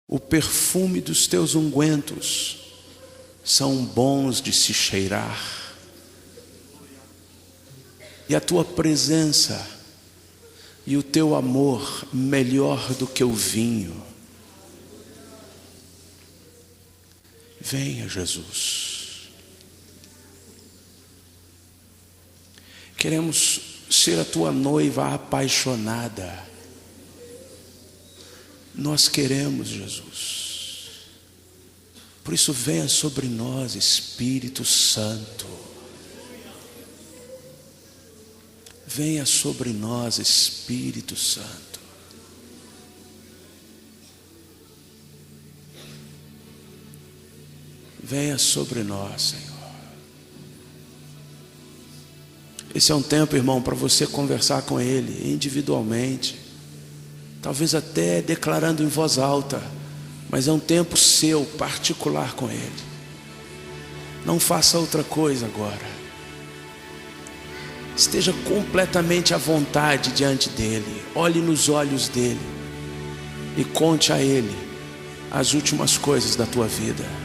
O perfume dos teus ungüentos são bons de se cheirar. E a tua presença e o teu amor melhor do que o vinho. Venha, Jesus. Queremos ser a tua noiva apaixonada. Nós queremos, Jesus. Por isso venha sobre nós, Espírito Santo. Venha sobre nós, Espírito Santo. Venha sobre nós, Senhor. Esse é um tempo, irmão, para você conversar com Ele individualmente. Talvez até declarando em voz alta. Mas é um tempo seu, particular com Ele. Não faça outra coisa agora. Esteja completamente à vontade diante dEle. Olhe nos olhos dEle. E conte a Ele as últimas coisas da tua vida.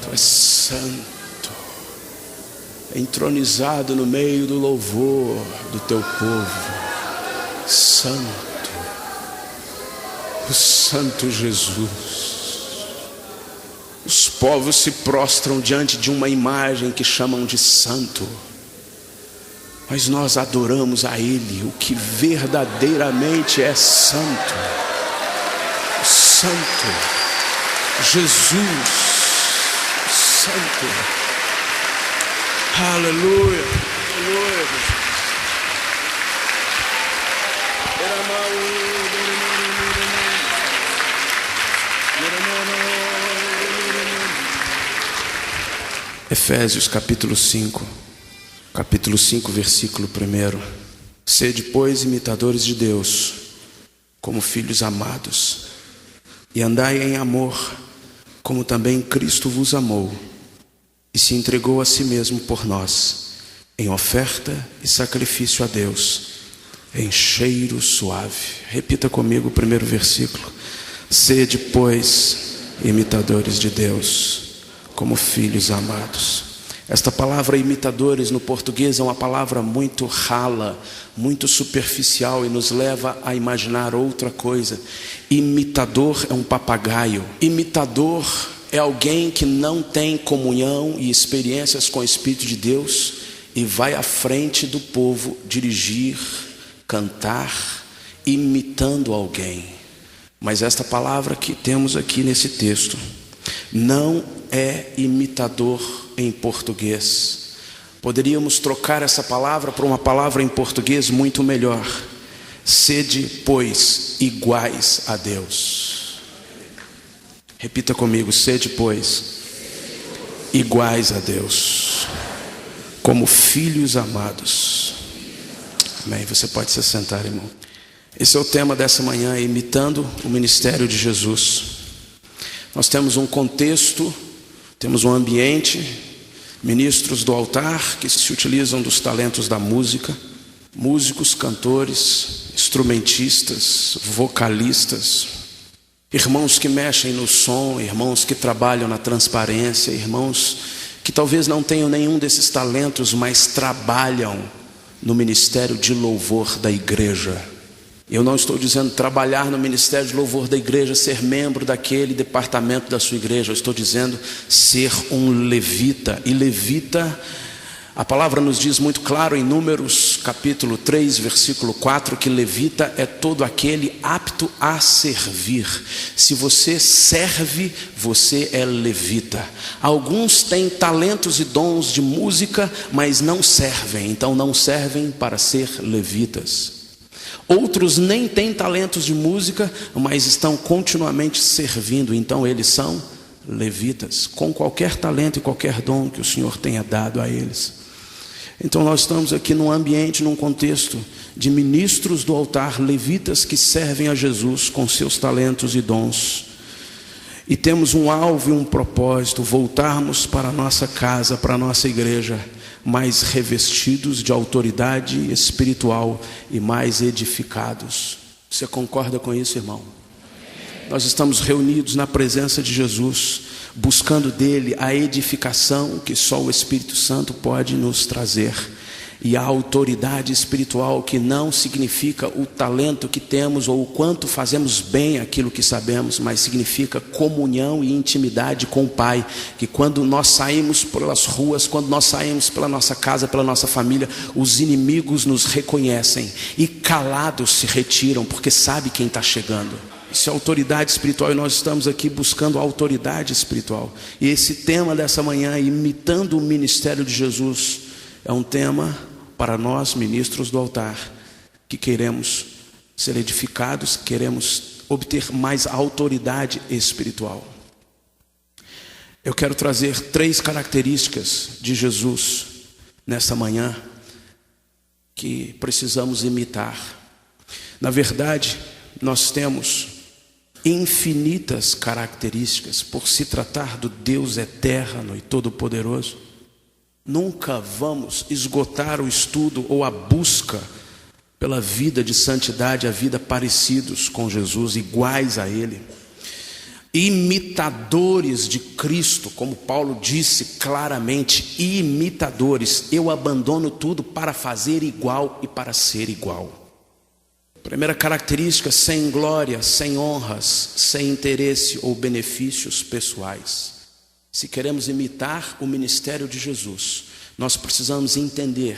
Tu és santo, entronizado no meio do louvor do teu povo. Santo, o Santo Jesus. Os povos se prostram diante de uma imagem que chamam de santo. Mas nós adoramos a Ele, o que verdadeiramente é santo. O Santo, Jesus, Santo. Aleluia, aleluia. Efésios capítulo 5. Capítulo 5, versículo 1. Sede, pois, imitadores de Deus, como filhos amados, e andai em amor, como também Cristo vos amou, e se entregou a si mesmo por nós, em oferta e sacrifício a Deus, em cheiro suave. Repita comigo o primeiro versículo. Sede, pois, imitadores de Deus, como filhos amados. Esta palavra imitadores no português é uma palavra muito rala, muito superficial e nos leva a imaginar outra coisa. Imitador é um papagaio. Imitador é alguém que não tem comunhão e experiências com o Espírito de Deus e vai à frente do povo dirigir, cantar, imitando alguém. Mas esta palavra que temos aqui nesse texto não é imitador em português. Poderíamos trocar essa palavra por uma palavra em português muito melhor. Sede, pois, iguais a Deus. Repita comigo. Sede, pois, iguais a Deus, como filhos amados. Amém. Você pode se sentar, irmão. Esse é o tema dessa manhã, imitando o ministério de Jesus. Nós temos um contexto, temos um ambiente, ministros do altar que se utilizam dos talentos da música, músicos, cantores, instrumentistas, vocalistas, irmãos que mexem no som, irmãos que trabalham na transparência, irmãos que talvez não tenham nenhum desses talentos, mas trabalham no ministério de louvor da igreja. Eu não estou dizendo trabalhar no ministério de louvor da igreja, ser membro daquele departamento da sua igreja. Eu estou dizendo ser um levita. E levita, a palavra nos diz muito claro em Números capítulo 3, versículo 4, que levita é todo aquele apto a servir. Se você serve, você é levita. Alguns têm talentos e dons de música, mas não servem. Então não servem para ser levitas. Outros nem têm talentos de música, mas estão continuamente servindo. Então eles são levitas, com qualquer talento e qualquer dom que o Senhor tenha dado a eles. Então nós estamos aqui num ambiente, num contexto de ministros do altar, levitas que servem a Jesus com seus talentos e dons. E temos um alvo e um propósito: voltarmos para a nossa casa, para a nossa igreja, mais revestidos de autoridade espiritual e mais edificados. Você concorda com isso, irmão? Nós estamos reunidos na presença de Jesus, buscando dele a edificação que só o Espírito Santo pode nos trazer. E a autoridade espiritual, que não significa o talento que temos ou o quanto fazemos bem aquilo que sabemos, mas significa comunhão e intimidade com o Pai. Que quando nós saímos pelas ruas, quando nós saímos pela nossa casa, pela nossa família, os inimigos nos reconhecem e calados se retiram, porque sabe quem está chegando. Isso é autoridade espiritual, e nós estamos aqui buscando a autoridade espiritual. E esse tema dessa manhã, imitando o ministério de Jesus, é um tema para nós, ministros do altar, que queremos ser edificados, queremos obter mais autoridade espiritual. Eu quero trazer 3 características de Jesus nessa manhã que precisamos imitar. Na verdade, nós temos infinitas características por se tratar do Deus eterno e todo-poderoso. Nunca vamos esgotar o estudo ou a busca pela vida de santidade, a vida parecidos com Jesus, iguais a Ele. Imitadores de Cristo, como Paulo disse claramente, imitadores. Eu abandono tudo para fazer igual e para ser igual. Primeira característica: sem glória, sem honras, sem interesse ou benefícios pessoais. Se queremos imitar o ministério de Jesus, nós precisamos entender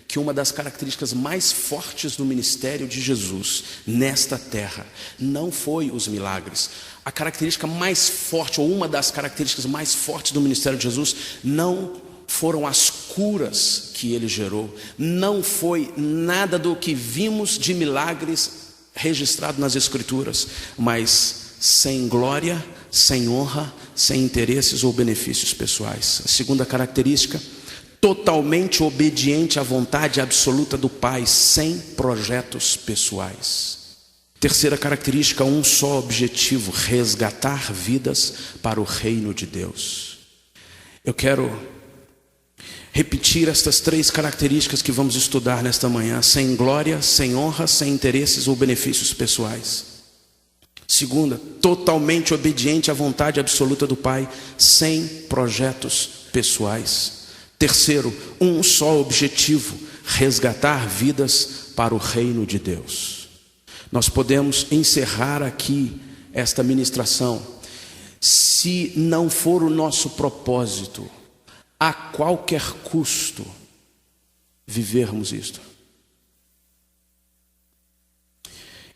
que uma das características mais fortes do ministério de Jesus nesta terra não foi os milagres. A característica mais forte, ou uma das características mais fortes do ministério de Jesus, não foram as curas que ele gerou, não foi nada do que vimos de milagres registrado nas Escrituras, mas sem glória, sem honra, sem interesses ou benefícios pessoais. A segunda característica: totalmente obediente à vontade absoluta do Pai, sem projetos pessoais. Terceira característica: um só objetivo: resgatar vidas para o reino de Deus. Eu quero repetir estas 3 características que vamos estudar nesta manhã: sem glória, sem honra, sem interesses ou benefícios pessoais. Segunda, totalmente obediente à vontade absoluta do Pai, sem projetos pessoais. Terceiro, um só objetivo: resgatar vidas para o reino de Deus. Nós podemos encerrar aqui esta ministração, se não for o nosso propósito, a qualquer custo, vivermos isto.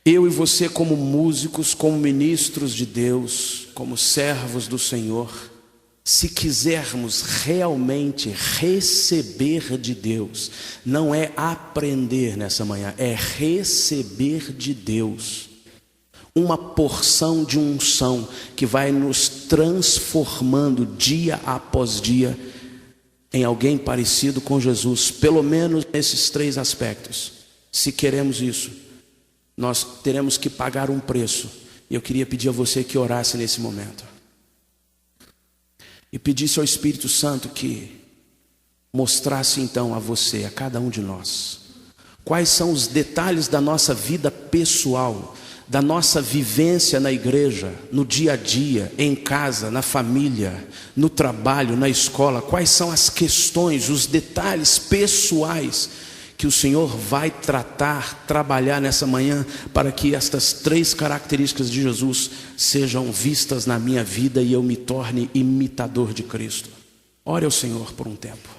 Eu e você, como músicos, como ministros de Deus, como servos do Senhor, se quisermos realmente receber de Deus, não é aprender nessa manhã, é receber de Deus uma porção de unção que vai nos transformando dia após dia em alguém parecido com Jesus, pelo menos nesses 3 aspectos. Se queremos isso, nós teremos que pagar um preço. E eu queria pedir a você que orasse nesse momento e pedisse ao Espírito Santo que mostrasse então a você, a cada um de nós, quais são os detalhes da nossa vida pessoal, da nossa vivência na igreja, no dia a dia, em casa, na família, no trabalho, na escola. Quais são as questões, os detalhes pessoais que o Senhor vai trabalhar nessa manhã, para que estas 3 características de Jesus sejam vistas na minha vida e eu me torne imitador de Cristo. Ore ao Senhor por um tempo.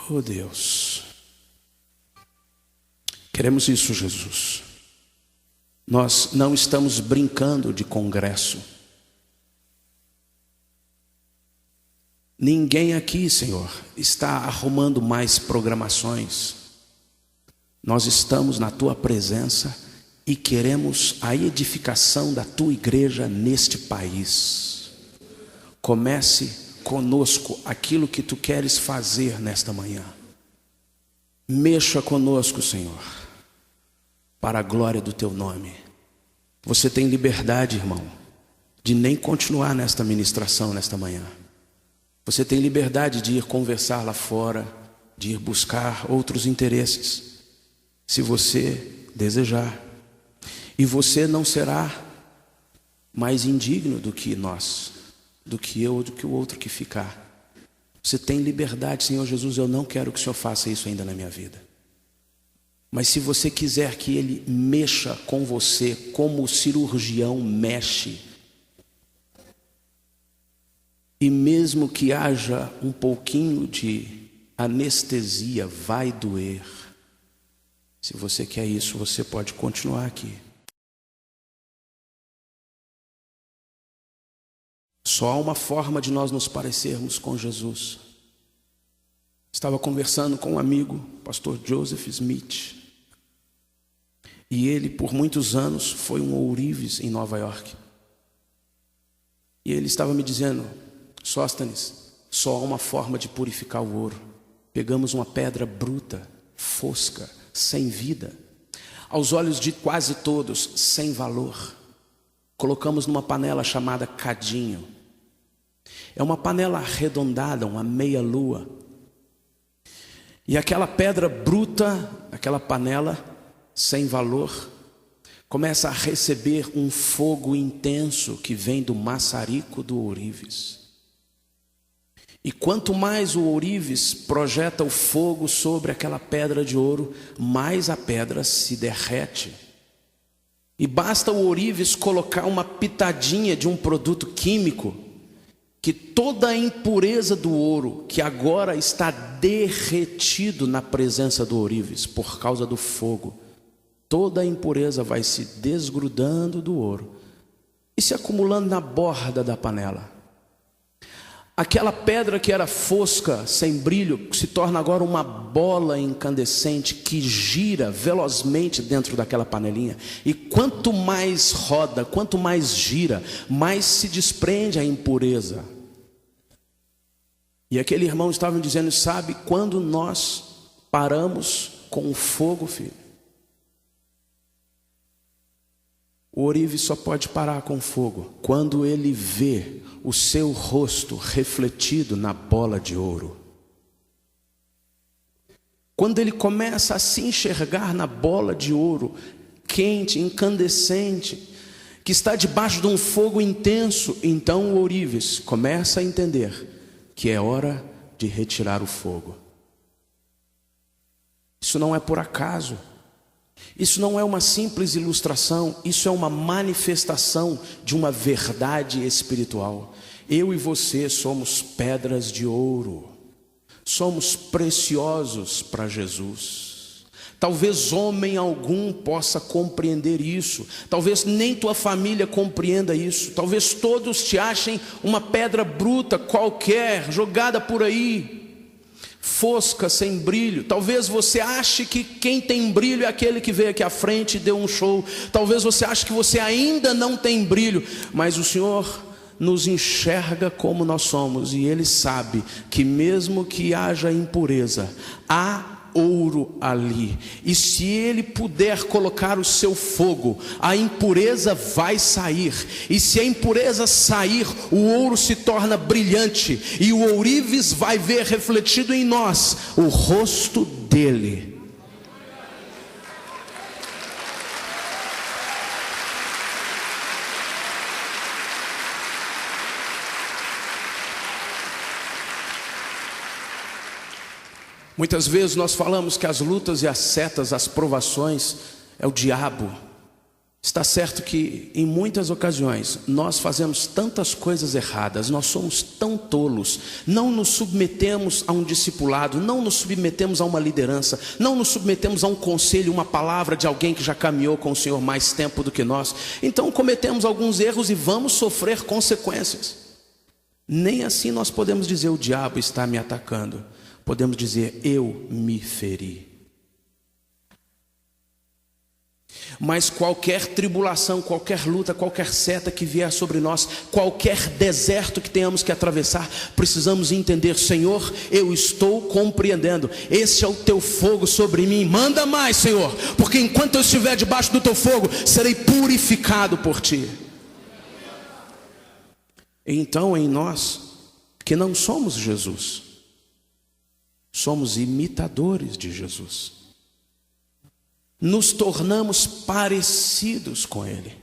Oh Deus, queremos isso, Jesus. Nós não estamos brincando de congresso. Ninguém aqui, Senhor, está arrumando mais programações. Nós estamos na Tua presença e queremos a edificação da Tua igreja neste país. Comece conosco aquilo que Tu queres fazer nesta manhã. Mexa conosco, Senhor, para a glória do Teu nome. Você tem liberdade, irmão, de nem continuar nesta ministração nesta manhã. Você tem liberdade de ir conversar lá fora, de ir buscar outros interesses, se você desejar. E você não será mais indigno do que nós, do que eu, do que o outro que ficar. Você tem liberdade. Senhor Jesus, eu não quero que o Senhor faça isso ainda na minha vida. Mas se você quiser que Ele mexa com você como o cirurgião mexe, e mesmo que haja um pouquinho de anestesia, vai doer. Se você quer isso, você pode continuar aqui. Só há uma forma de nós nos parecermos com Jesus. Estava conversando com um amigo, o pastor Joseph Smith. E ele, por muitos anos, foi um ourives em Nova York. E ele estava me dizendo: Sóstenes, só há uma forma de purificar o ouro. Pegamos uma pedra bruta, fosca, sem vida, aos olhos de quase todos, sem valor. Colocamos numa panela chamada cadinho. É uma panela arredondada, uma meia-lua. E aquela pedra bruta, aquela panela sem valor, começa a receber um fogo intenso que vem do maçarico do ourives. E quanto mais o ourives projeta o fogo sobre aquela pedra de ouro, mais a pedra se derrete. E basta o ourives colocar uma pitadinha de um produto químico, que toda a impureza do ouro, que agora está derretido na presença do ourives por causa do fogo, toda a impureza vai se desgrudando do ouro e se acumulando na borda da panela. Aquela pedra que era fosca, sem brilho, se torna agora uma bola incandescente que gira velozmente dentro daquela panelinha. E quanto mais roda, quanto mais gira, mais se desprende a impureza. E aquele irmão estava me dizendo: sabe quando nós paramos com o fogo, filho? O ourives só pode parar com fogo quando ele vê o seu rosto refletido na bola de ouro. Quando ele começa a se enxergar na bola de ouro, quente, incandescente, que está debaixo de um fogo intenso, então o ourives começa a entender que é hora de retirar o fogo. Isso não é por acaso. Isso não é uma simples ilustração, isso é uma manifestação de uma verdade espiritual. Eu e você somos pedras de ouro, somos preciosos para Jesus. Talvez homem algum possa compreender isso, talvez nem tua família compreenda isso, talvez todos te achem uma pedra bruta qualquer, jogada por aí, fosca, sem brilho. Talvez você ache que quem tem brilho é aquele que veio aqui à frente e deu um show. Talvez você ache que você ainda não tem brilho, mas o Senhor nos enxerga como nós somos, e Ele sabe que mesmo que haja impureza, há ouro ali, e se Ele puder colocar o seu fogo, a impureza vai sair, e se a impureza sair, o ouro se torna brilhante, e o ourives vai ver refletido em nós o rosto dele. Muitas vezes nós falamos que as lutas e as setas, as provações, é o diabo. Está certo que em muitas ocasiões nós fazemos tantas coisas erradas, nós somos tão tolos, não nos submetemos a um discipulado, não nos submetemos a uma liderança, não nos submetemos a um conselho, uma palavra de alguém que já caminhou com o Senhor mais tempo do que nós. Então cometemos alguns erros e vamos sofrer consequências. Nem assim nós podemos dizer: o diabo está me atacando. Podemos dizer: eu me feri. Mas qualquer tribulação, qualquer luta, qualquer seta que vier sobre nós, qualquer deserto que tenhamos que atravessar, precisamos entender: Senhor, eu estou compreendendo, esse é o teu fogo sobre mim, manda mais, Senhor, porque enquanto eu estiver debaixo do teu fogo, serei purificado por ti. Então, em nós, que não somos Jesus, somos imitadores de Jesus, nos tornamos parecidos com Ele.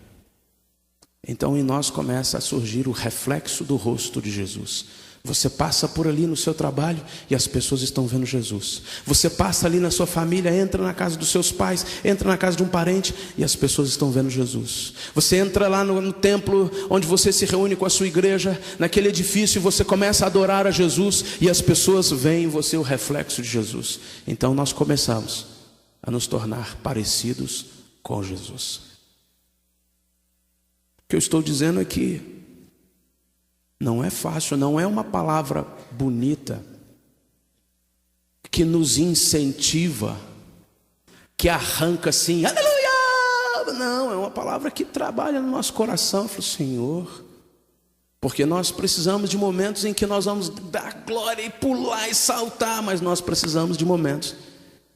Então em nós começa a surgir o reflexo do rosto de Jesus. Você passa por ali no seu trabalho e as pessoas estão vendo Jesus. Você passa ali na sua família, entra na casa dos seus pais, entra na casa de um parente e as pessoas estão vendo Jesus. Você entra lá no templo onde você se reúne com a sua igreja, naquele edifício, e você começa a adorar a Jesus e as pessoas veem em você o reflexo de Jesus. Então nós começamos a nos tornar parecidos com Jesus. O que eu estou dizendo é que não é fácil, não é uma palavra bonita que nos incentiva, que arranca assim, aleluia! Não, é uma palavra que trabalha no nosso coração. Eu falo: Senhor, porque nós precisamos de momentos em que nós vamos dar glória e pular e saltar, mas nós precisamos de momentos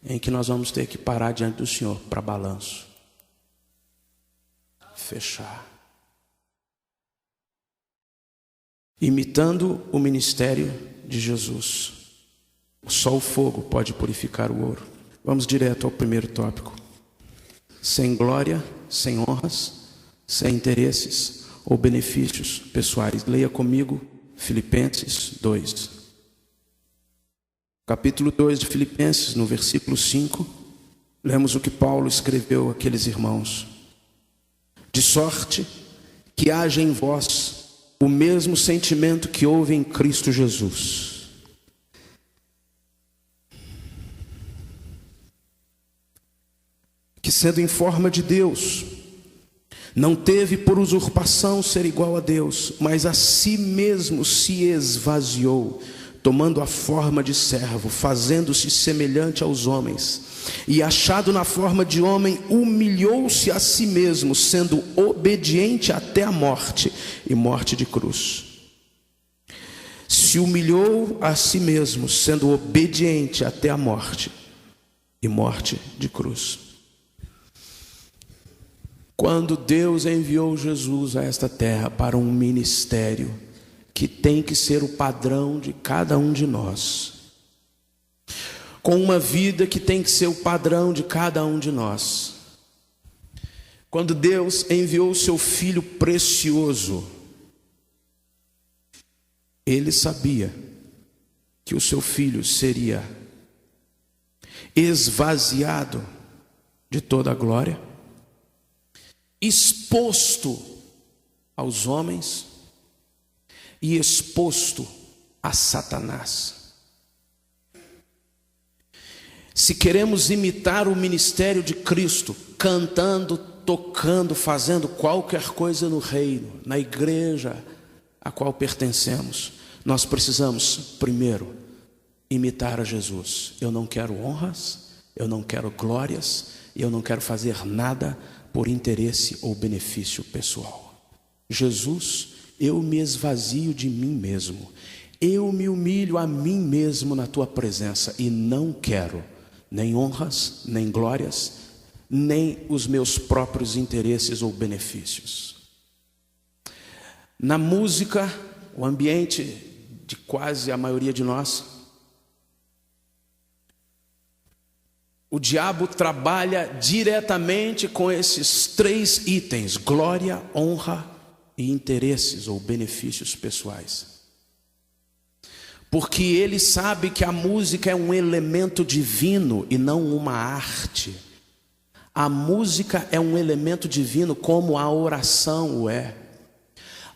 em que nós vamos ter que parar diante do Senhor para balanço, fechar. Imitando o ministério de Jesus, só o fogo pode purificar o ouro. Vamos direto ao primeiro tópico: sem glória, sem honras, sem interesses ou benefícios pessoais. Leia comigo Filipenses 2. Capítulo 2 de Filipenses, no versículo 5, lemos o que Paulo escreveu àqueles irmãos: de sorte que haja em vós o mesmo sentimento que houve em Cristo Jesus. Que, sendo em forma de Deus, não teve por usurpação ser igual a Deus, mas a si mesmo se esvaziou, tomando a forma de servo, fazendo-se semelhante aos homens, e achado na forma de homem, humilhou-se a si mesmo, sendo obediente até a morte, e morte de cruz. Se humilhou a si mesmo, sendo obediente até a morte, e morte de cruz. Quando Deus enviou Jesus a esta terra para um ministério que tem que ser o padrão de cada um de nós, com uma vida que tem que ser o padrão de cada um de nós. Quando Deus enviou o seu Filho precioso, Ele sabia que o seu Filho seria esvaziado de toda a glória, exposto aos homens e exposto a Satanás. Se queremos imitar o ministério de Cristo, cantando, tocando, fazendo qualquer coisa no reino, na igreja a qual pertencemos, nós precisamos primeiro imitar a Jesus. Eu não quero honras, eu não quero glórias, eu não quero fazer nada por interesse ou benefício pessoal. Jesus, eu me esvazio de mim mesmo, eu me humilho a mim mesmo na tua presença e não quero nem honras, nem glórias, nem os meus próprios interesses ou benefícios. Na música, o ambiente de quase a maioria de nós, o diabo trabalha diretamente com esses três itens: glória, honra e interesses ou benefícios pessoais. Porque ele sabe que a música é um elemento divino e não uma arte. A música é um elemento divino como a oração o é.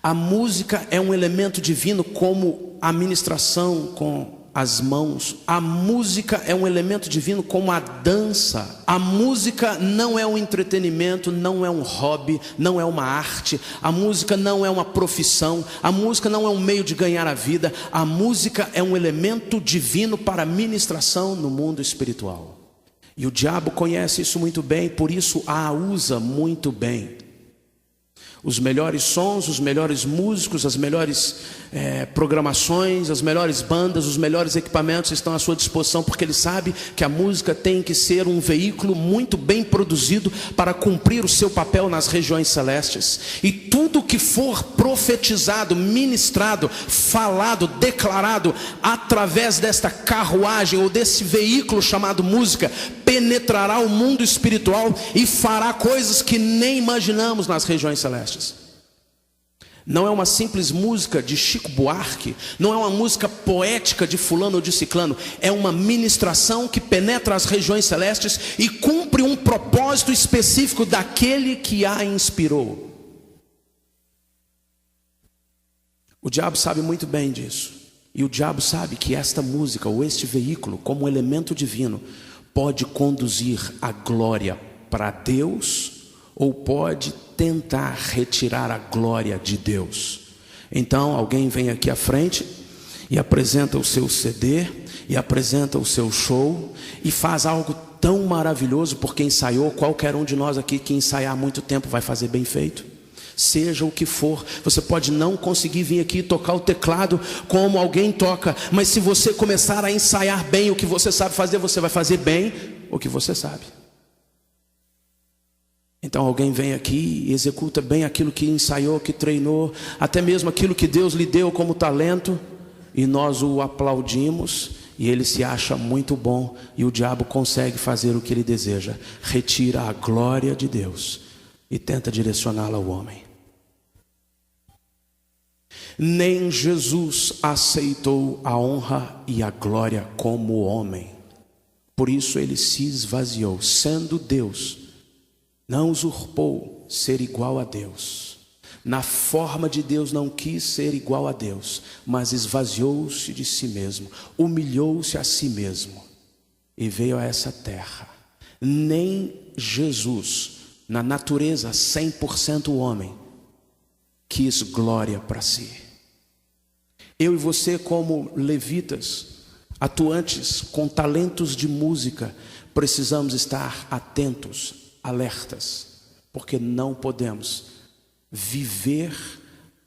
A música é um elemento divino como a ministração com as mãos. A música é um elemento divino como a dança. A música não é um entretenimento, não é um hobby, não é uma arte. A música não é uma profissão. A música não é um meio de ganhar a vida. A música é um elemento divino para a ministração no mundo espiritual. E o diabo conhece isso muito bem, por isso a usa muito bem. Os melhores sons, os melhores músicos, as melhores programações, as melhores bandas, os melhores equipamentos estão à sua disposição, porque ele sabe que a música tem que ser um veículo muito bem produzido para cumprir o seu papel nas regiões celestes. E tudo que for profetizado, ministrado, falado, declarado através desta carruagem ou desse veículo chamado música, penetrará o mundo espiritual e fará coisas que nem imaginamos nas regiões celestes. Não é uma simples música de Chico Buarque, não é uma música poética de fulano ou de ciclano, é uma ministração que penetra as regiões celestes e cumpre um propósito específico daquele que a inspirou. O diabo sabe muito bem disso, e o diabo sabe que esta música ou este veículo, como um elemento divino, pode conduzir a glória para Deus ou pode tentar retirar a glória de Deus. Então alguém vem aqui à frente e apresenta o seu CD e apresenta o seu show e faz algo tão maravilhoso porque ensaiou. Qualquer um de nós aqui que ensaiar há muito tempo vai fazer bem feito. Seja o que for, você pode não conseguir vir aqui tocar o teclado como alguém toca, mas se você começar a ensaiar bem o que você sabe fazer, você vai fazer bem o que você sabe. Então alguém vem aqui e executa bem aquilo que ensaiou, que treinou, até mesmo aquilo que Deus lhe deu como talento, e nós o aplaudimos, e ele se acha muito bom, e o diabo consegue fazer o que ele deseja, retira a glória de Deus e tenta direcioná-la ao homem. Nem Jesus aceitou a honra e a glória como homem, por isso ele se esvaziou, sendo Deus, não usurpou ser igual a Deus. Na forma de Deus não quis ser igual a Deus, mas esvaziou-se de si mesmo, humilhou-se a si mesmo e veio a essa terra. Nem Jesus, na natureza 100% homem, quis glória para si. Eu e você, como levitas, atuantes com talentos de música, precisamos estar atentos, alertas, porque não podemos viver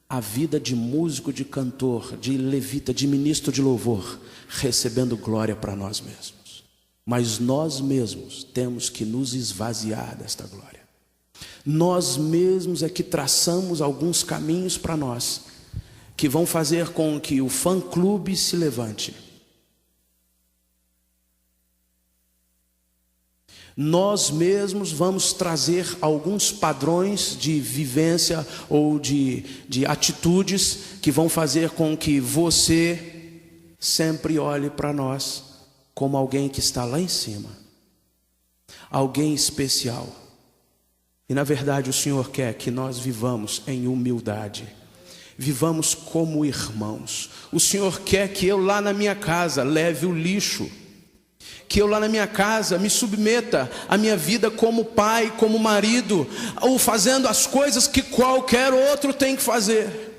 a vida de músico, de cantor, de levita, de ministro de louvor, recebendo glória para nós mesmos. Mas nós mesmos temos que nos esvaziar desta glória. Nós mesmos é que traçamos alguns caminhos para nós, que vão fazer com que o fã-clube se levante. Nós mesmos vamos trazer alguns padrões de vivência ou de atitudes que vão fazer com que você sempre olhe para nós como alguém que está lá em cima, alguém especial. E na verdade o Senhor quer que nós vivamos em humildade, vivamos como irmãos. O Senhor quer que eu lá na minha casa leve o lixo, que eu lá na minha casa me submeta à minha vida como pai, como marido, ou fazendo as coisas que qualquer outro tem que fazer.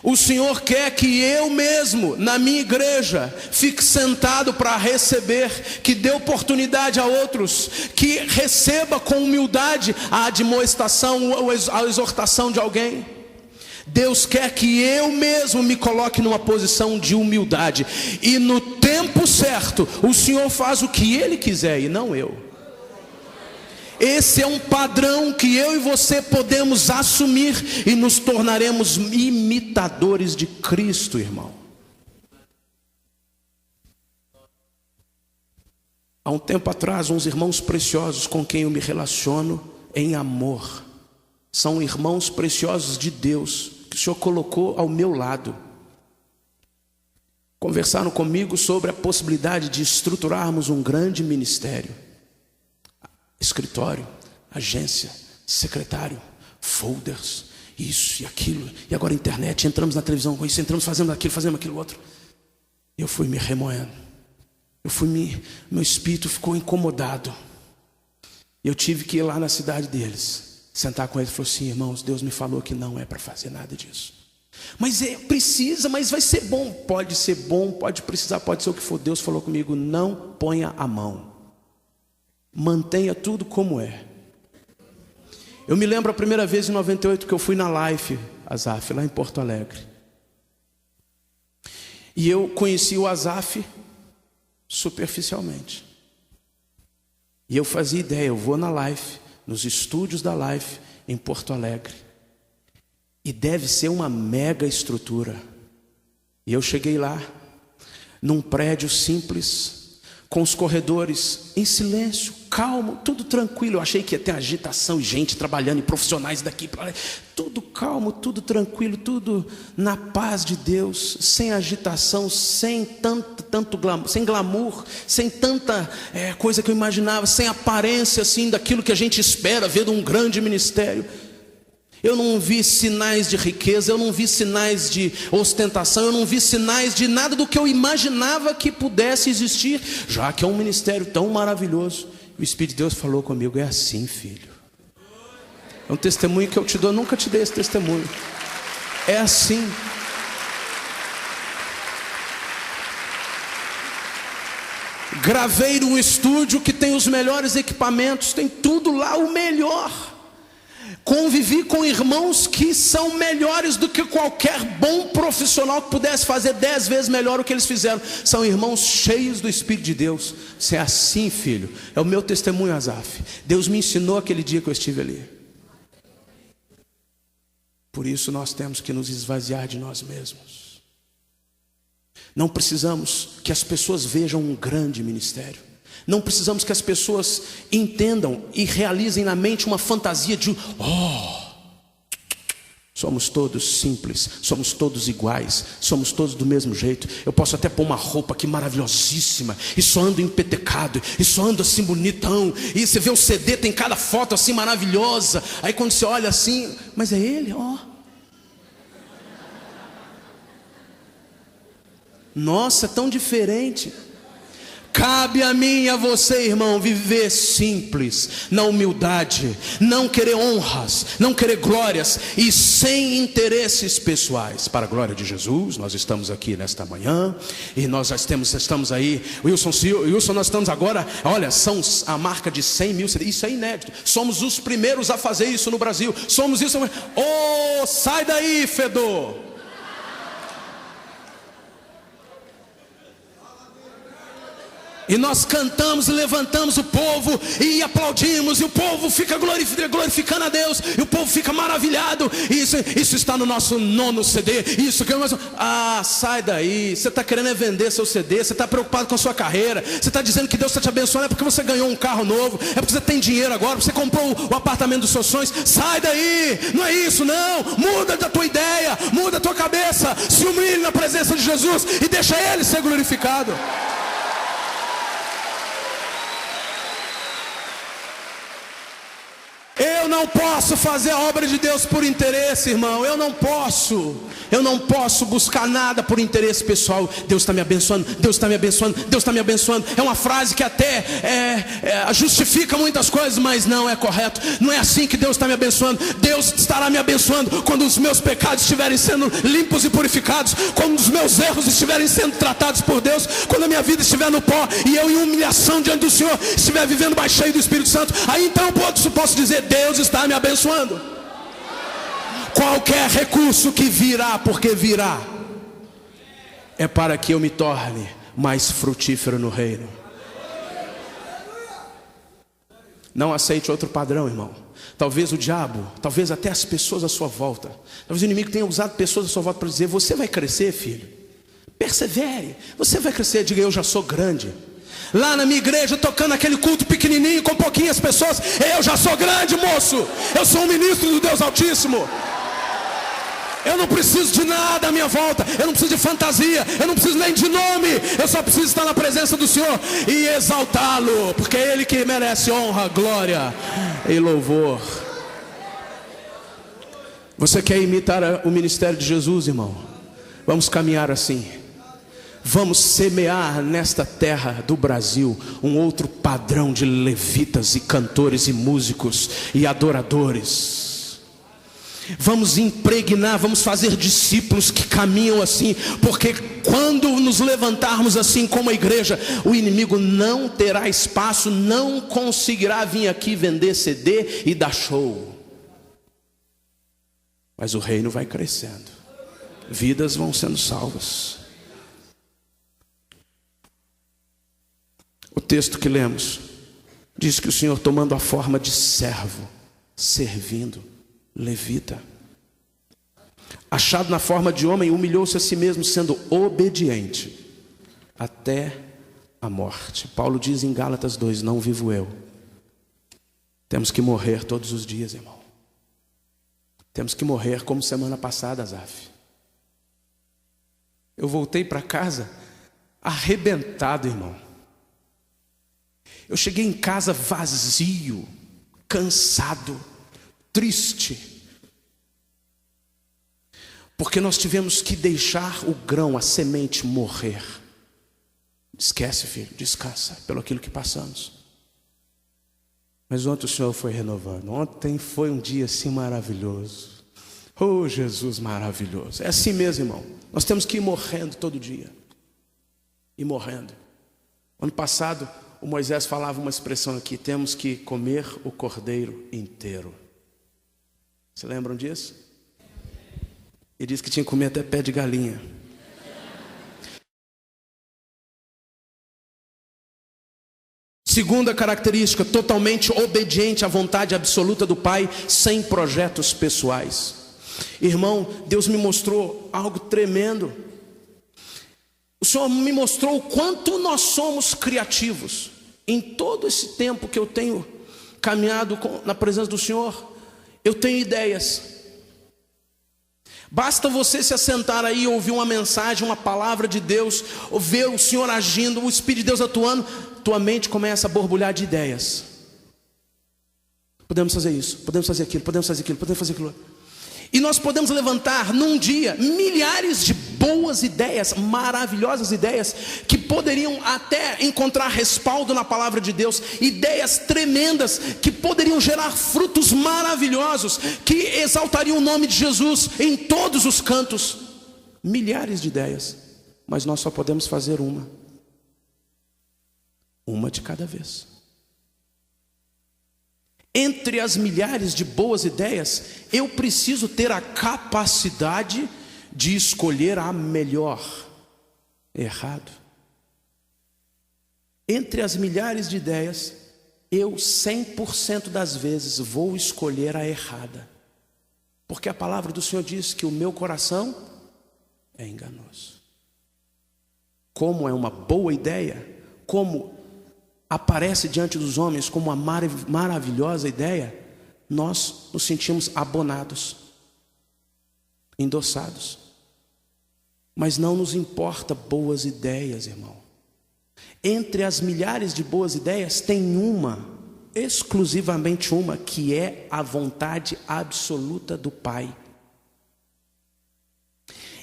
O Senhor quer que eu mesmo, na minha igreja, fique sentado para receber, que dê oportunidade a outros, que receba com humildade a admoestação ou a exortação de alguém. Deus quer que eu mesmo me coloque numa posição de humildade, e no tempo certo o Senhor faz o que Ele quiser e não eu. Esse é um padrão que eu e você podemos assumir e nos tornaremos imitadores de Cristo, irmão. Há um tempo atrás, uns irmãos preciosos com quem eu me relaciono em amor, são irmãos preciosos de Deus, que o Senhor colocou ao meu lado, conversaram comigo sobre a possibilidade de estruturarmos um grande ministério, escritório, agência, secretário, folders, isso e aquilo, e agora internet, entramos na televisão com isso, entramos fazendo aquilo outro. Eu fui me remoendo, meu espírito ficou incomodado, eu tive que ir lá na cidade deles, sentar com eles e falar assim: irmãos, Deus me falou que não é para fazer nada disso. Mas precisa, mas vai ser bom, pode ser bom, pode precisar, pode ser o que for. Deus falou comigo: não ponha a mão. Mantenha tudo como é. Eu me lembro a primeira vez em 98 que eu fui na Life, Azaf, lá em Porto Alegre. E eu conheci o Azaf superficialmente. E eu fazia ideia, eu vou na Life, nos estúdios da Life em Porto Alegre. E deve ser uma mega estrutura. E eu cheguei lá, num prédio simples, com os corredores em silêncio, calmo, tudo tranquilo. Eu achei que ia ter agitação, gente trabalhando, e profissionais daqui para lá. Tudo calmo, tudo tranquilo, tudo na paz de Deus, sem agitação, sem tanto glamour, sem glamour, sem tanta coisa que eu imaginava, sem aparência assim daquilo que a gente espera ver de um grande ministério. Eu não vi sinais de riqueza, eu não vi sinais de ostentação, eu não vi sinais de nada do que eu imaginava que pudesse existir, já que é um ministério tão maravilhoso. O Espírito de Deus falou comigo: é assim, filho. É um testemunho que eu te dou, eu nunca te dei esse testemunho. É assim. Gravei num estúdio que tem os melhores equipamentos, tem tudo lá, o melhor. Convivi com irmãos que são melhores do que qualquer bom profissional que pudesse fazer 10 vezes melhor o que eles fizeram. São irmãos cheios do Espírito de Deus. Se é assim, filho, é o meu testemunho, Azaf. Deus me ensinou aquele dia que eu estive ali. Por isso nós temos que nos esvaziar de nós mesmos. Não precisamos que as pessoas vejam um grande ministério. Não precisamos que as pessoas entendam e realizem na mente uma fantasia de somos todos simples, somos todos iguais, somos todos do mesmo jeito. Eu posso até pôr uma roupa aqui maravilhosíssima, e só ando empetecado, e só ando assim bonitão, e você vê o CD, tem cada foto assim maravilhosa. Aí quando você olha assim, mas é ele, nossa, é tão diferente. Cabe a mim e a você, irmão, viver simples, na humildade, não querer honras, não querer glórias e sem interesses pessoais. Para a glória de Jesus, nós estamos aqui nesta manhã e nós já estamos aí. Wilson, nós estamos agora, olha, são a marca de 100 mil, isso é inédito. Somos os primeiros a fazer isso no Brasil. Somos isso. Sai daí, fedor! E nós cantamos e levantamos o povo e aplaudimos, e o povo fica glorificando a Deus, e o povo fica maravilhado. Isso está no nosso 9º CD. Sai daí. Você está querendo vender seu CD, você está preocupado com a sua carreira, você está dizendo que Deus está te abençoando, é porque você ganhou um carro novo, é porque você tem dinheiro agora, você comprou o apartamento dos seus sonhos. Sai daí, não é isso não. Muda da tua ideia, muda a tua cabeça, se humilhe na presença de Jesus e deixa Ele ser glorificado. Eu não posso fazer a obra de Deus por interesse, irmão. Eu não posso buscar nada por interesse pessoal. Deus está me abençoando, Deus está me abençoando, Deus está me abençoando. É uma frase que até justifica muitas coisas, mas não é correto. Não é assim que Deus está me abençoando. Deus estará me abençoando quando os meus pecados estiverem sendo limpos e purificados, quando os meus erros estiverem sendo tratados por Deus, quando a minha vida estiver no pó e eu em humilhação diante do Senhor estiver vivendo mais cheio do Espírito Santo. Aí então eu posso dizer: Deus está me abençoando. Qualquer recurso que virá, porque virá, é para que eu me torne mais frutífero no reino. Não aceite outro padrão, irmão. Talvez o diabo, talvez até as pessoas à sua volta, talvez o inimigo tenha usado pessoas à sua volta para dizer: você vai crescer, filho, persevere, você vai crescer. Diga: eu já sou grande. Lá na minha igreja, tocando aquele culto pequenininho com pouquinhas pessoas, eu já sou grande, moço. Eu sou um ministro do Deus Altíssimo. Eu não preciso de nada à minha volta, eu não preciso de fantasia, eu não preciso nem de nome. Eu só preciso estar na presença do Senhor e exaltá-lo, porque é Ele que merece honra, glória e louvor. Você quer imitar o ministério de Jesus, irmão? Vamos caminhar assim. Vamos semear nesta terra do Brasil um outro padrão de levitas e cantores e músicos e adoradores. Vamos impregnar, vamos fazer discípulos que caminham assim, porque quando nos levantarmos assim como a igreja, o inimigo não terá espaço, não conseguirá vir aqui vender CD e dar show. Mas o reino vai crescendo, vidas vão sendo salvas. O texto que lemos diz que o Senhor, tomando a forma de servo, servindo, levita, achado na forma de homem, humilhou-se a si mesmo, sendo obediente até a morte. Paulo diz em Gálatas 2, não vivo eu. Temos que morrer todos os dias, irmão. Temos que morrer como semana passada, Azaf. Eu voltei para casa arrebentado, irmão. Eu cheguei em casa vazio, cansado, triste, porque nós tivemos que deixar o grão, a semente morrer. Esquece, filho, descansa pelo aquilo que passamos. Mas ontem o Senhor foi renovando. Ontem foi um dia assim maravilhoso. Oh, Jesus maravilhoso. É assim mesmo, irmão. Nós temos que ir morrendo todo dia. Ir morrendo. Ano passado o Moisés falava uma expressão aqui: temos que comer o cordeiro inteiro. Se lembram disso? Ele disse que tinha que comer até pé de galinha. Segunda característica, totalmente obediente à vontade absoluta do Pai, sem projetos pessoais. Irmão, Deus me mostrou algo tremendo. O Senhor me mostrou o quanto nós somos criativos. Em todo esse tempo que eu tenho caminhado na presença do Senhor, eu tenho ideias. Basta você se assentar aí e ouvir uma mensagem, uma palavra de Deus, ou ver o Senhor agindo, o Espírito de Deus atuando, tua mente começa a borbulhar de ideias. Podemos fazer isso, podemos fazer aquilo, podemos fazer aquilo, podemos fazer aquilo. E nós podemos levantar num dia milhares de boas ideias, maravilhosas ideias, que poderiam até encontrar respaldo na palavra de Deus, ideias tremendas, que poderiam gerar frutos maravilhosos, que exaltariam o nome de Jesus em todos os cantos. Milhares de ideias, mas nós só podemos fazer uma de cada vez. Entre as milhares de boas ideias, eu preciso ter a capacidade de escolher a melhor. Errado. Entre as milhares de ideias, eu 100% das vezes vou escolher a errada. Porque a palavra do Senhor diz que o meu coração é enganoso. Como é uma boa ideia, como aparece diante dos homens como uma maravilhosa ideia, nós nos sentimos abonados, endossados. Mas não nos importa boas ideias, irmão. Entre as milhares de boas ideias, tem uma, exclusivamente uma, que é a vontade absoluta do Pai.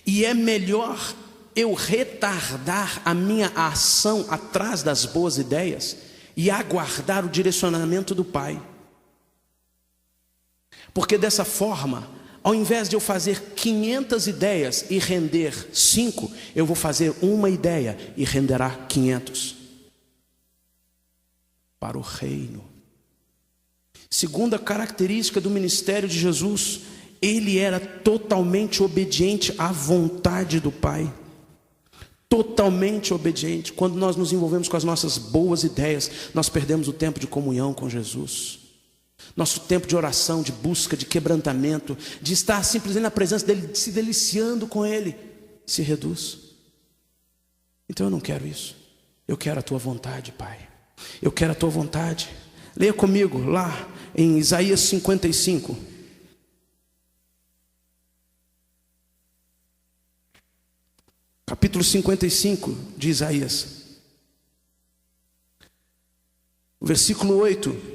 E é melhor eu retardar a minha ação atrás das boas ideias e aguardar o direcionamento do Pai. Porque dessa forma, ao invés de eu fazer 500 ideias e render 5, eu vou fazer uma ideia e renderá 500. Para o reino. Segunda característica do ministério de Jesus, ele era totalmente obediente à vontade do Pai. Totalmente obediente. Quando nós nos envolvemos com as nossas boas ideias, nós perdemos o tempo de comunhão com Jesus. Nosso tempo de oração, de busca, de quebrantamento, de estar simplesmente na presença dEle, se deliciando com Ele, se reduz. Então eu não quero isso. Eu quero a Tua vontade, Pai. Eu quero a Tua vontade. Leia comigo lá em Isaías 55. Capítulo 55 de Isaías. Versículo 8.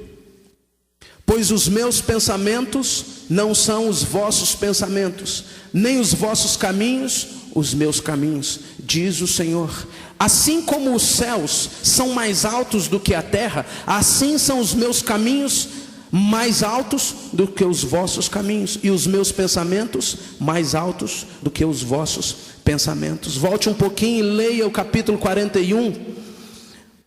Pois os meus pensamentos não são os vossos pensamentos, nem os vossos caminhos os meus caminhos, diz o Senhor. Assim como os céus são mais altos do que a terra, assim são os meus caminhos mais altos do que os vossos caminhos, e os meus pensamentos mais altos do que os vossos pensamentos. Volte um pouquinho e leia o capítulo 41,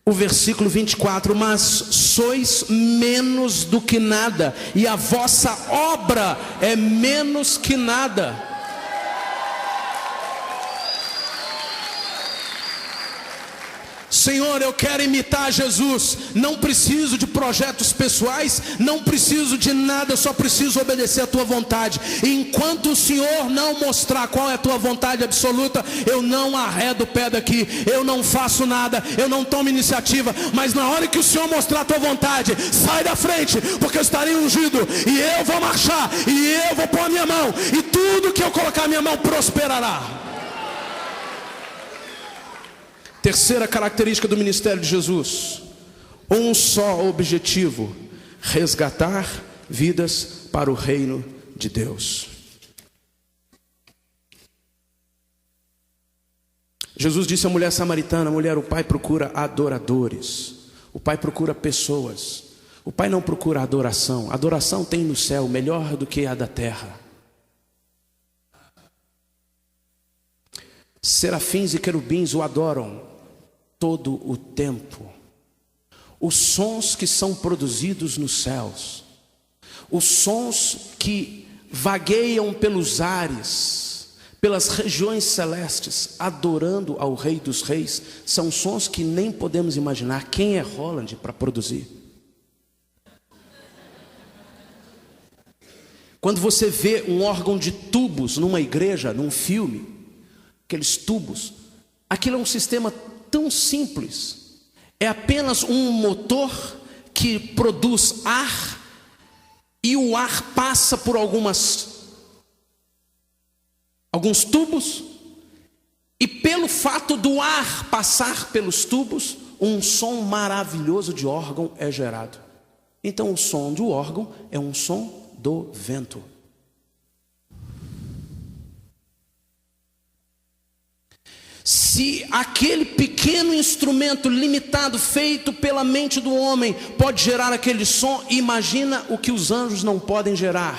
o versículo 24. Mas sois menos do que nada, e a vossa obra é menos que nada. Senhor, eu quero imitar Jesus, não preciso de projetos pessoais, não preciso de nada, eu só preciso obedecer a tua vontade. E enquanto o Senhor não mostrar qual é a tua vontade absoluta, eu não arredo o pé daqui, eu não faço nada, eu não tomo iniciativa. Mas na hora que o Senhor mostrar a tua vontade, sai da frente, porque eu estarei ungido, e eu vou marchar, e eu vou pôr a minha mão, e tudo que eu colocar a minha mão prosperará. Terceira característica do ministério de Jesus: um só objetivo: resgatar vidas para o reino de Deus. Jesus disse à mulher samaritana: mulher, o Pai procura adoradores, o Pai procura pessoas, o Pai não procura adoração. Adoração tem no céu melhor do que a da terra. Serafins e querubins o adoram todo o tempo. Os sons que são produzidos nos céus, os sons que vagueiam pelos ares, pelas regiões celestes, adorando ao Rei dos Reis, são sons que nem podemos imaginar. Quem é Roland para produzir? Quando você vê um órgão de tubos numa igreja, num filme, aqueles tubos, aquilo é um sistema tão simples, é apenas um motor que produz ar, e o ar passa por alguns tubos, e pelo fato do ar passar pelos tubos, um som maravilhoso de órgão é gerado. Então o som do órgão é um som do vento. Se aquele pequeno instrumento limitado, feito pela mente do homem, pode gerar aquele som, imagina o que os anjos não podem gerar,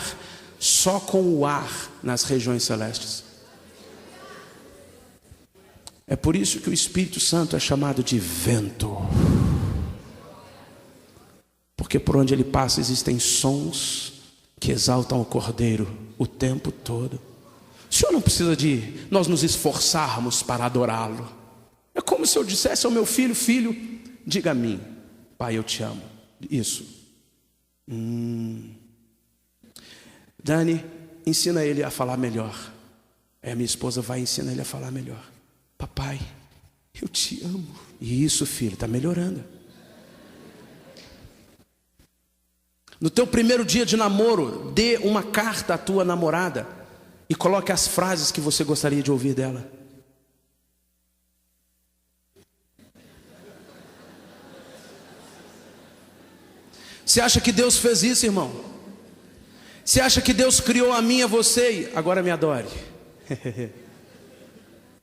só com o ar nas regiões celestes. É por isso que o Espírito Santo é chamado de vento, porque por onde ele passa existem sons que exaltam o Cordeiro o tempo todo. O Senhor não precisa de nós nos esforçarmos para adorá-lo. É como se eu dissesse ao meu filho: filho, diga a mim, pai, eu te amo. Isso. Dani, ensina ele a falar melhor. A minha esposa vai ensinar ele a falar melhor. Papai, eu te amo. E isso, filho, está melhorando. No teu primeiro dia de namoro, dê uma carta à tua namorada e coloque as frases que você gostaria de ouvir dela. Você acha que Deus fez isso, irmão? Você acha que Deus criou a mim e a você e agora me adore?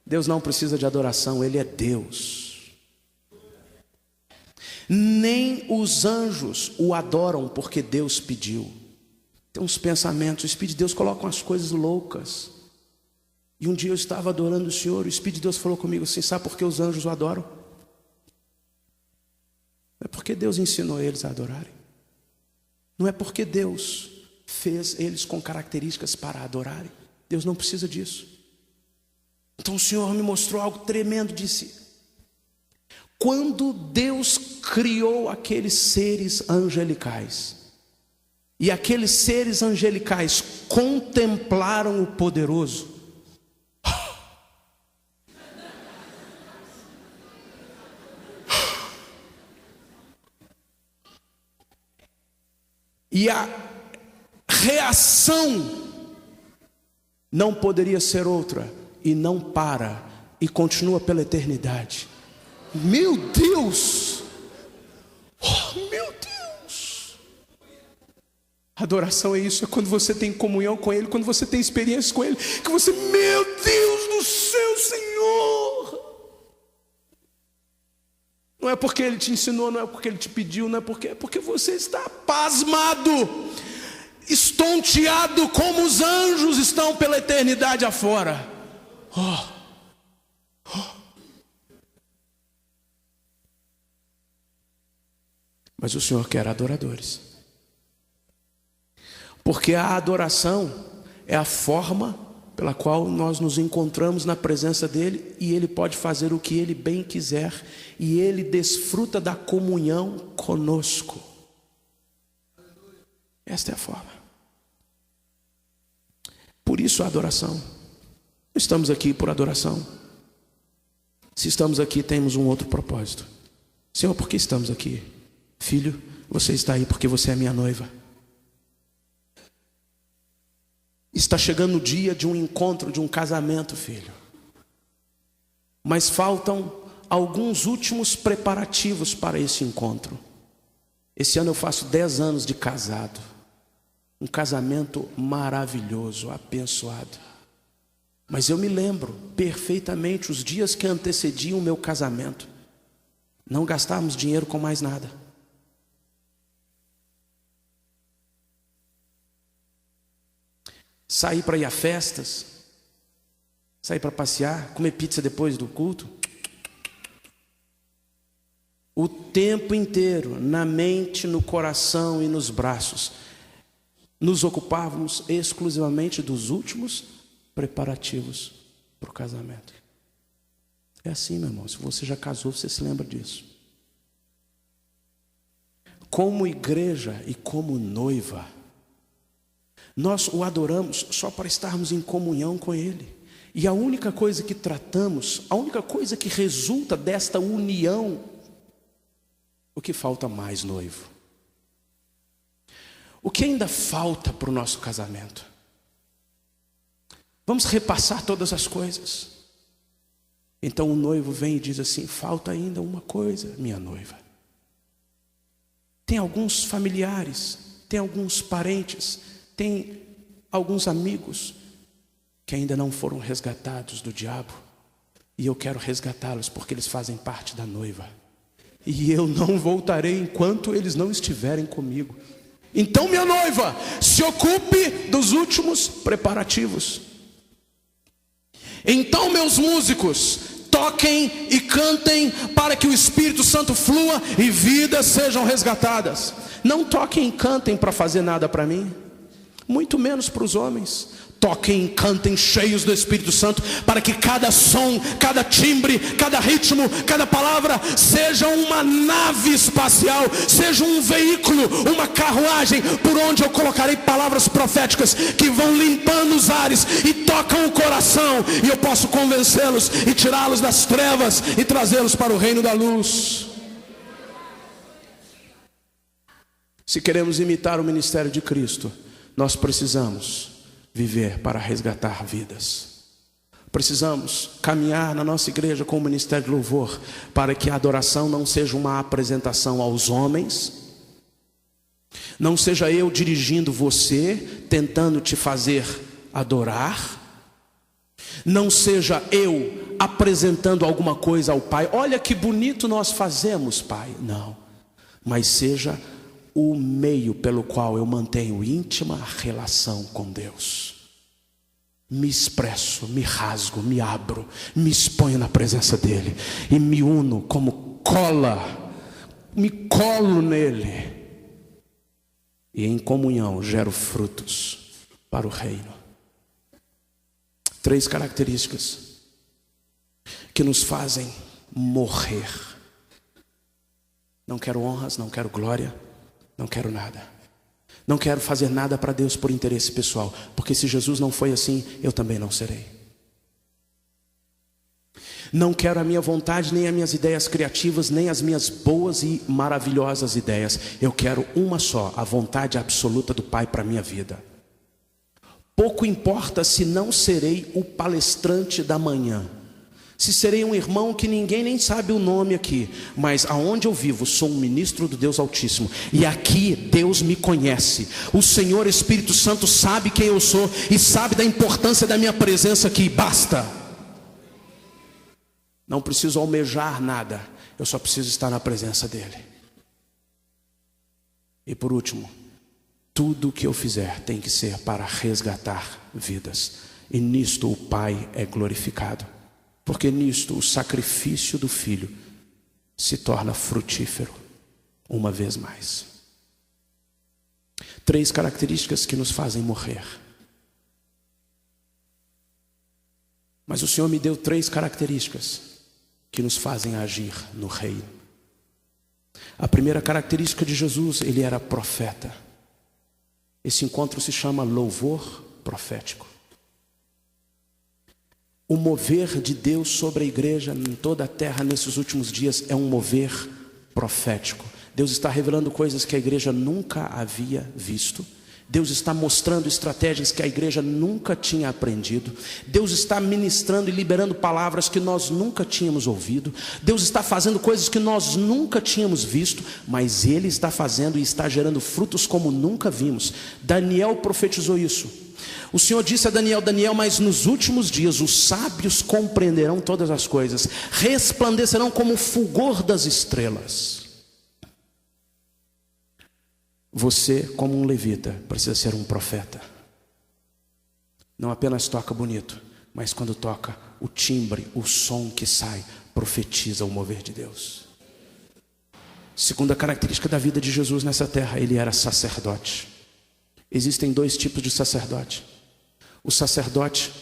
Deus não precisa de adoração, Ele é Deus. Nem os anjos o adoram porque Deus pediu. Tem uns pensamentos, o Espírito de Deus coloca umas coisas loucas. E um dia eu estava adorando o Senhor, o Espírito de Deus falou comigo assim: sabe por que os anjos o adoram? Não é porque Deus ensinou eles a adorarem. Não é porque Deus fez eles com características para adorarem. Deus não precisa disso. Então o Senhor me mostrou algo tremendo, disse: quando Deus criou aqueles seres angelicais, e aqueles seres angelicais contemplaram o poderoso, e a reação não poderia ser outra, e não para, e continua pela eternidade. Meu Deus! Oh, meu Deus! Adoração é isso, é quando você tem comunhão com Ele, quando você tem experiência com Ele, que você, meu Deus do céu, Senhor! Não é porque Ele te ensinou, não é porque Ele te pediu, não é porque você está pasmado, estonteado como os anjos estão pela eternidade afora. Mas o Senhor quer adoradores, porque a adoração é a forma pela qual nós nos encontramos na presença dEle, e Ele pode fazer o que Ele bem quiser, e Ele desfruta da comunhão conosco. Esta é a forma. Por isso a adoração. Não estamos aqui por adoração. Se estamos aqui, temos um outro propósito. Senhor, por que estamos aqui? Filho, você está aí porque você é minha noiva. Está chegando o dia de um encontro, de um casamento, filho. Mas faltam alguns últimos preparativos para esse encontro. Esse ano eu faço 10 anos de casado. Um casamento maravilhoso, abençoado. Mas eu me lembro perfeitamente os dias que antecediam o meu casamento. Não gastávamos dinheiro com mais nada. Sair para ir a festas, sair para passear, comer pizza depois do culto. O tempo inteiro, na mente, no coração e nos braços, nos ocupávamos exclusivamente dos últimos preparativos para o casamento. É assim, meu irmão, se você já casou, você se lembra disso. Como igreja e como noiva, nós o adoramos só para estarmos em comunhão com Ele. E a única coisa que tratamos, a única coisa que resulta desta união, o que falta mais, noivo? O que ainda falta para o nosso casamento? Vamos repassar todas as coisas. Então o noivo vem e diz assim: falta ainda uma coisa, minha noiva. Tem alguns familiares, tem alguns parentes, tem alguns amigos que ainda não foram resgatados do diabo, e eu quero resgatá-los porque eles fazem parte da noiva, e eu não voltarei enquanto eles não estiverem comigo. Então, minha noiva, se ocupe dos últimos preparativos. Então, meus músicos, toquem e cantem para que o Espírito Santo flua e vidas sejam resgatadas. Não toquem e cantem para fazer nada para mim, muito menos para os homens. Toquem e cantem cheios do Espírito Santo, para que cada som, cada timbre, cada ritmo, cada palavra seja uma nave espacial, seja um veículo, uma carruagem, por onde eu colocarei palavras proféticas que vão limpando os ares e tocam o coração, e eu posso convencê-los e tirá-los das trevas e trazê-los para o reino da luz. Se queremos imitar o ministério de Cristo, nós precisamos viver para resgatar vidas. Precisamos caminhar na nossa igreja com o ministério de louvor, para que a adoração não seja uma apresentação aos homens, não seja eu dirigindo você, tentando te fazer adorar, não seja eu apresentando alguma coisa ao Pai. Olha que bonito nós fazemos, Pai. Não, mas seja o meio pelo qual eu mantenho íntima relação com Deus. Me expresso, me rasgo, me abro, me exponho na presença dEle e me uno como cola, me colo nele, e em comunhão gero frutos para o reino. 3 características que nos fazem morrer. Não quero honras, não quero glória, não quero nada. Não quero fazer nada para Deus por interesse pessoal, porque se Jesus não foi assim, eu também não serei. Não quero a minha vontade, nem as minhas ideias criativas, nem as minhas boas e maravilhosas ideias. Eu quero uma só, a vontade absoluta do Pai para a minha vida. Pouco importa se não serei o palestrante da manhã, se serei um irmão que ninguém nem sabe o nome aqui, mas aonde eu vivo sou um ministro do Deus Altíssimo, e aqui Deus me conhece. O Senhor Espírito Santo sabe quem eu sou e sabe da importância da minha presença aqui. Basta. Não preciso almejar nada, eu só preciso estar na presença dele. E por último, tudo o que eu fizer tem que ser para resgatar vidas. E nisto o Pai é glorificado, porque nisto o sacrifício do Filho se torna frutífero uma vez mais. 3 características que nos fazem morrer. Mas o Senhor me deu 3 características que nos fazem agir no reino. A primeira característica de Jesus, ele era profeta. Esse encontro se chama louvor profético. O mover de Deus sobre a igreja em toda a terra nesses últimos dias é um mover profético. Deus está revelando coisas que a igreja nunca havia visto. Deus está mostrando estratégias que a igreja nunca tinha aprendido. Deus está ministrando e liberando palavras que nós nunca tínhamos ouvido. Deus está fazendo coisas que nós nunca tínhamos visto, mas Ele está fazendo e está gerando frutos como nunca vimos. Daniel profetizou isso. O Senhor disse a Daniel: Daniel, mas nos últimos dias os sábios compreenderão todas as coisas, resplandecerão como o fulgor das estrelas. Você, como um levita, precisa ser um profeta. Não apenas toca bonito, mas quando toca, o timbre, o som que sai, profetiza o mover de Deus. Segunda característica da vida de Jesus nessa terra, ele era sacerdote. Existem 2 tipos de sacerdote. O sacerdote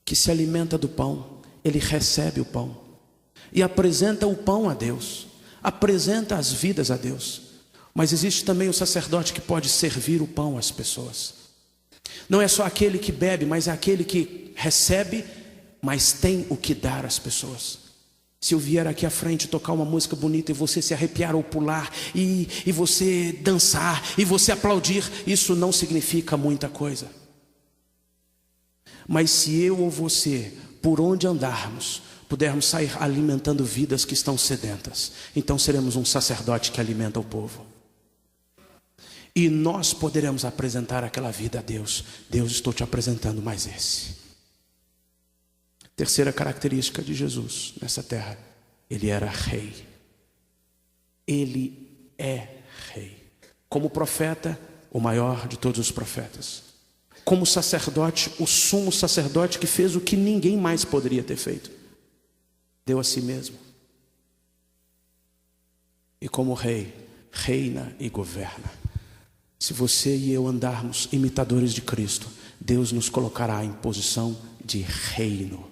que se alimenta do pão, ele recebe o pão e apresenta o pão a Deus, apresenta as vidas a Deus. Mas existe também o sacerdote que pode servir o pão às pessoas. Não é só aquele que bebe, mas é aquele que recebe, mas tem o que dar às pessoas. Se eu vier aqui à frente tocar uma música bonita e você se arrepiar ou pular, e você dançar, e você aplaudir, isso não significa muita coisa. Mas se eu ou você, por onde andarmos, pudermos sair alimentando vidas que estão sedentas, então seremos um sacerdote que alimenta o povo. E nós poderemos apresentar aquela vida a Deus. Deus, estou te apresentando mais esse. Terceira característica de Jesus nessa terra, ele era rei. Ele é rei. Como profeta, o maior de todos os profetas. Como sacerdote, o sumo sacerdote que fez o que ninguém mais poderia ter feito. Deu a si mesmo. E como rei, reina e governa. Se você e eu andarmos imitadores de Cristo, Deus nos colocará em posição de reino,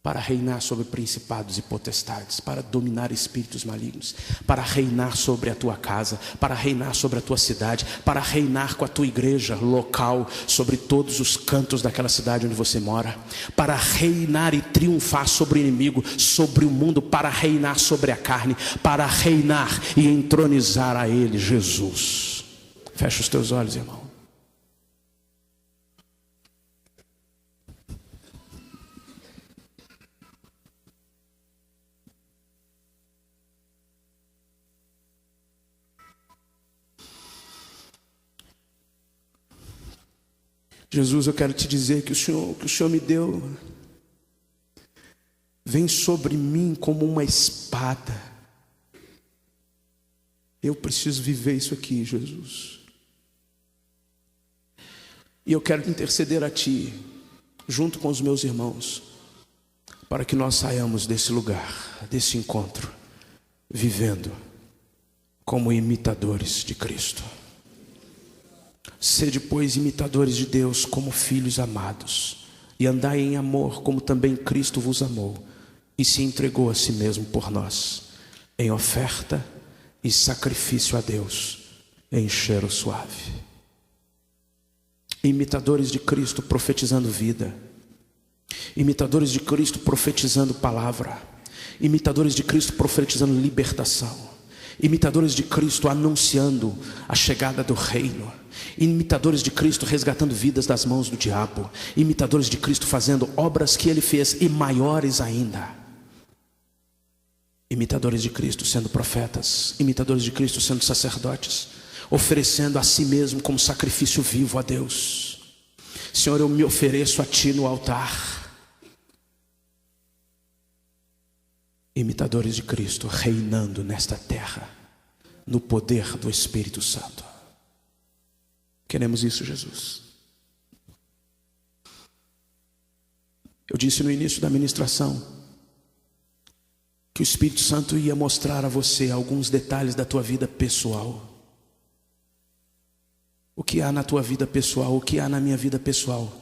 para reinar sobre principados e potestades, para dominar espíritos malignos, para reinar sobre a tua casa, para reinar sobre a tua cidade, para reinar com a tua igreja local, sobre todos os cantos daquela cidade onde você mora, para reinar e triunfar sobre o inimigo, sobre o mundo, para reinar sobre a carne, para reinar e entronizar a ele, Jesus. Fecha os teus olhos, irmão. Jesus, eu quero te dizer que o Senhor me deu, vem sobre mim como uma espada. Eu preciso viver isso aqui, Jesus. E eu quero interceder a Ti, junto com os meus irmãos, para que nós saiamos desse lugar, desse encontro, vivendo como imitadores de Cristo. Sede, pois, imitadores de Deus como filhos amados, e andai em amor como também Cristo vos amou, e se entregou a si mesmo por nós, em oferta e sacrifício a Deus, em cheiro suave. Imitadores de Cristo profetizando vida, imitadores de Cristo profetizando palavra, imitadores de Cristo profetizando libertação, imitadores de Cristo anunciando a chegada do reino, imitadores de Cristo resgatando vidas das mãos do diabo, imitadores de Cristo fazendo obras que Ele fez e maiores ainda, imitadores de Cristo sendo profetas, imitadores de Cristo sendo sacerdotes, oferecendo a si mesmo como sacrifício vivo a Deus. Senhor, eu me ofereço a Ti no altar. imitadores de Cristo, reinando nesta terra, no poder do Espírito Santo. Queremos isso, Jesus. Eu disse no início da ministração que o Espírito Santo ia mostrar a você alguns detalhes da tua vida pessoal. O que há na tua vida pessoal, o que há na minha vida pessoal,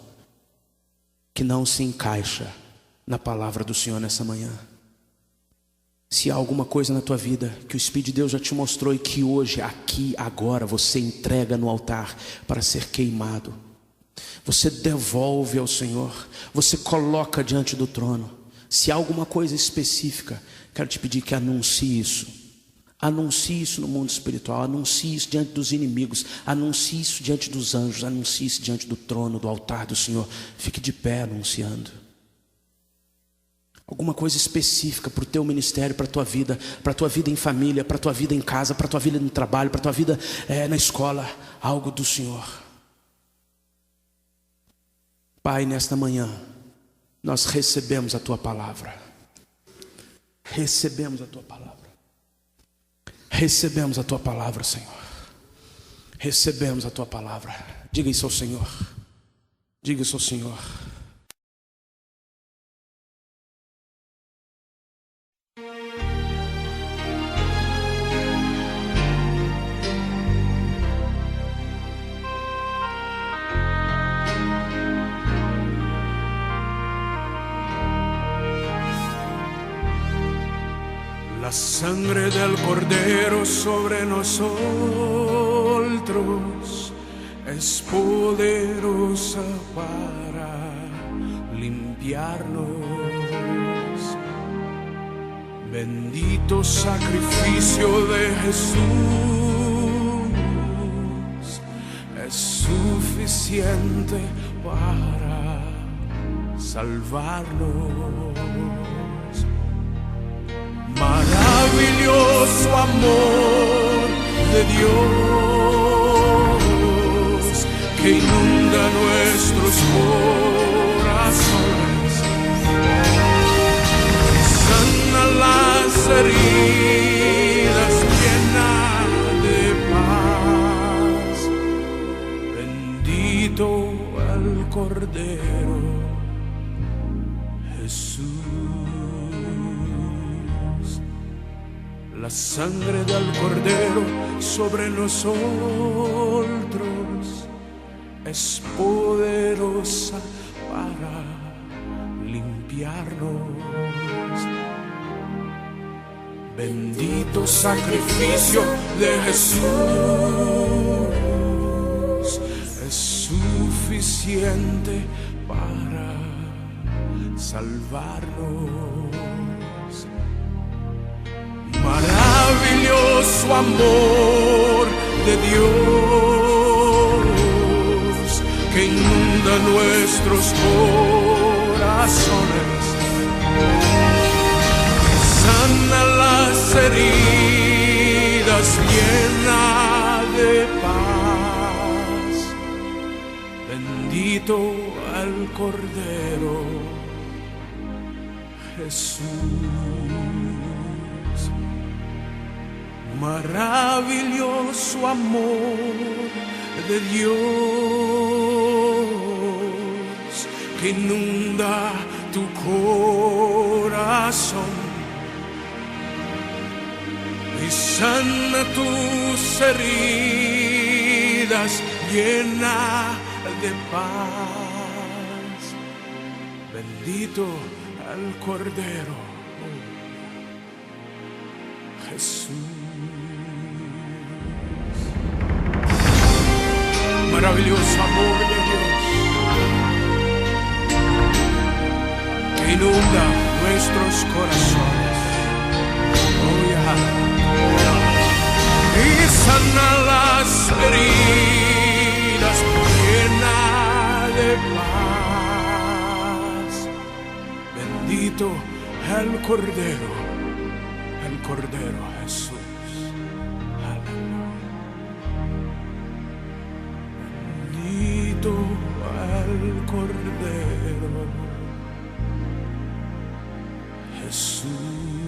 que não se encaixa na palavra do Senhor nessa manhã. Se há alguma coisa na tua vida que o Espírito de Deus já te mostrou e que hoje, aqui, agora, você entrega no altar para ser queimado, você devolve ao Senhor, você coloca diante do trono. Se há alguma coisa específica, quero te pedir que anuncie isso. Anuncie isso no mundo espiritual, anuncie isso diante dos inimigos, anuncie isso diante dos anjos, anuncie isso diante do trono, do altar do Senhor. Fique de pé anunciando. Alguma coisa específica para o teu ministério, para a tua vida em família, para a tua vida em casa, para a tua vida no trabalho, para a tua vida na escola, algo do Senhor. Pai, nesta manhã, nós recebemos a tua palavra. Recebemos a tua palavra. Recebemos a tua palavra, Senhor. Recebemos a tua palavra. Diga isso ao Senhor. Diga isso ao Senhor. La sangre del Cordero sobre nosotros es poderosa para limpiarnos. Bendito sacrificio de Jesús es suficiente para salvarnos. Maravilloso amor de Dios que inunda nuestros corazones, sana las heridas, llena de paz. Bendito el Cordero Jesús. La sangre del Cordero sobre nosotros es poderosa para limpiarnos. Bendito sacrificio de Jesús es suficiente para salvarnos. Maravilloso amor de Dios que inunda nuestros corazones, sana las heridas, llena de paz. Bendito el Cordero Jesús. Maravilloso amor de Dios que inunda tu corazón y sana tus heridas, llena de paz. Bendito el Cordero Jesús. Maravilloso amor de Dios que inunda nuestros corazones, y sana las heridas, llena de paz. Bendito el Cordero Jesús. Bendito el Cordero Jesús.